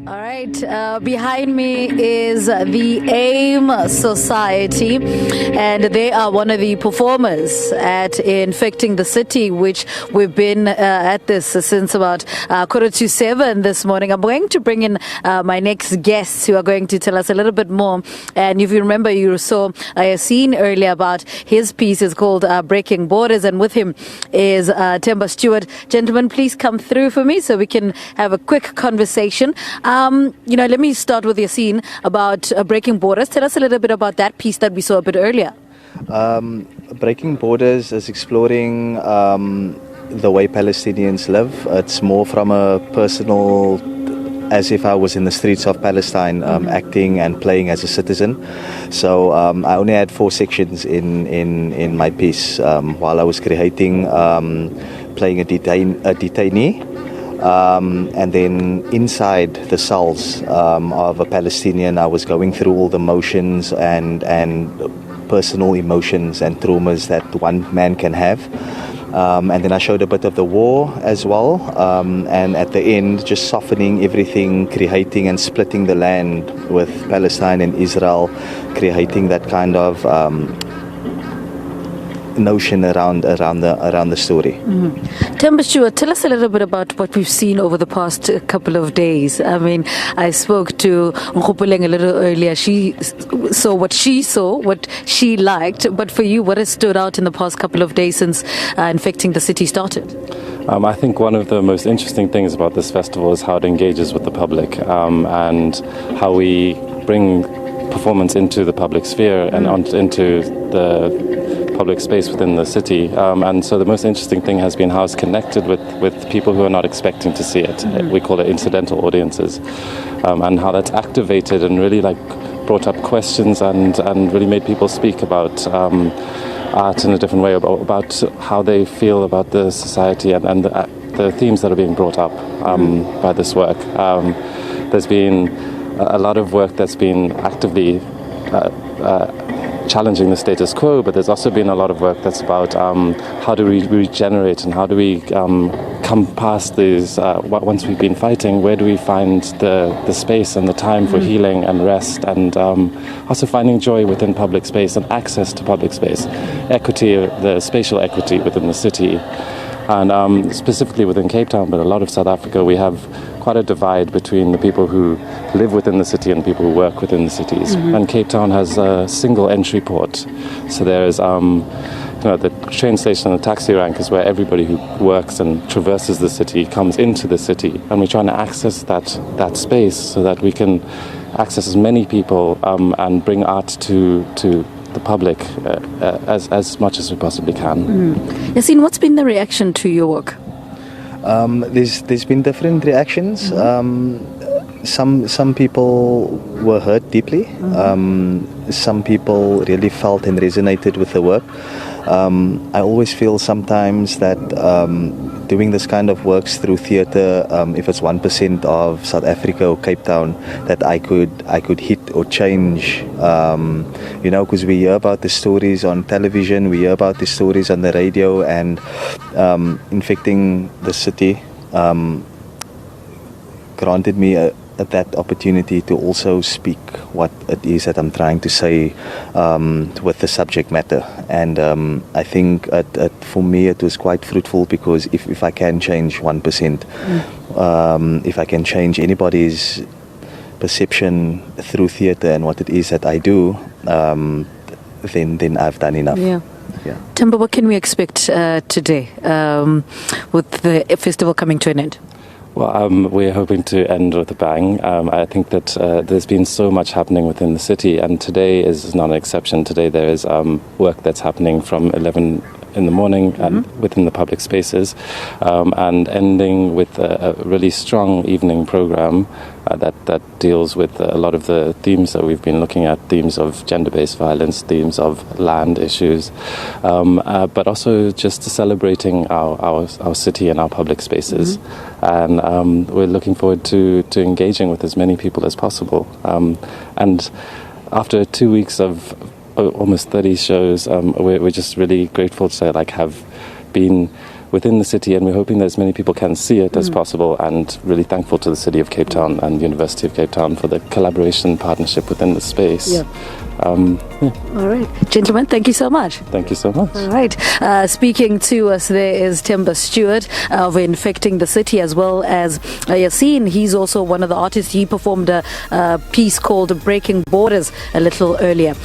All right, behind me is the AIM Society, and they are one of the performers at Infecting the City, which we've been at this since about 6:45 this morning. I'm going to bring in my next guests who are going to tell us a little bit more. And if you remember, you saw a scene earlier about his piece is called Breaking Borders, and with him is Themba Stewart. Gentlemen, please come through for me so we can have a quick conversation. Let me start with Yasneen about Breaking Borders. Tell us a little bit about that piece that we saw a bit earlier. Breaking Borders is exploring the way Palestinians live. It's more from a personal, as if I was in the streets of Palestine, acting and playing as a citizen. So I only had 4 sections in my piece while I was creating, playing a detainee. And then inside the cells of a Palestinian, I was going through all the motions and personal emotions and traumas that one man can have. And then I showed a bit of the war as well. And at the end, just softening everything, creating and splitting the land with Palestine and Israel, creating that kind of notion around the story. Themba Stewart, tell us a little bit about what we've seen over the past couple of days. I mean, I spoke to Nkgopoleng a little earlier. She saw, what she liked. But for you, what has stood out in the past couple of days since Infecting the City started? I think one of the most interesting things about this festival is how it engages with the public and how we bring performance into the public sphere and into the public space within the city. And so the most interesting thing has been how it's connected with people who are not expecting to see it. We call it incidental audiences. And how that's activated and really brought up questions and really made people speak about art in a different way, about how they feel about the society and the themes that are being brought up by this work. There's been a lot of work that's been actively challenging the status quo, but there's also been a lot of work that's about how do we regenerate and how do we come past these, once we've been fighting, where do we find the space and the time for healing and rest, and also finding joy within public space and access to public space, equity, the spatial equity within the city. And specifically within Cape Town, but a lot of South Africa, we have quite a divide between the people who live within the city and people who work within the cities. And Cape Town has a single entry port. So there is, the train station and the taxi rank is where everybody who works and traverses the city comes into the city. And we're trying to access that space so that we can access as many people and bring art to the public as much as we possibly can. Yasneen, what's been the reaction to your work? There's been different reactions. Some people were hurt deeply. Some people really felt and resonated with the work. I always feel sometimes that doing this kind of works through theatre, if it's 1% of South Africa or Cape Town, that I could hit or change, because we hear about the stories on television, we hear about the stories on the radio, and Infecting the City granted me that opportunity to also speak what it is that I'm trying to say with the subject matter. And I think for me it was quite fruitful, because if I can change 1%, if I can change anybody's perception through theatre and what it is that I do, then I've done enough. Yeah. Themba, what can we expect today with the festival coming to an end? Well, we're hoping to end with a bang. I think that there's been so much happening within the city, and today is not an exception. Today there is work that's happening from 11 in the morning and within the public spaces, and ending with a really strong evening program that deals with a lot of the themes that we've been looking at, themes of gender-based violence, themes of land issues, but also just celebrating our city and our public spaces. And we're looking forward to engaging with as many people as possible. And after 2 weeks of almost 30 shows, we're just really grateful to have been within the city, and we're hoping that as many people can see it as possible, and really thankful to the City of Cape Town and the University of Cape Town for the collaboration partnership within the space. Yeah. All right. Gentlemen, thank you so much. Thank you so much. All right. Speaking to us there is Timber Stewart of Infecting the City, as well as Yasneen. He's also one of the artists. He performed a piece called Breaking Borders a little earlier.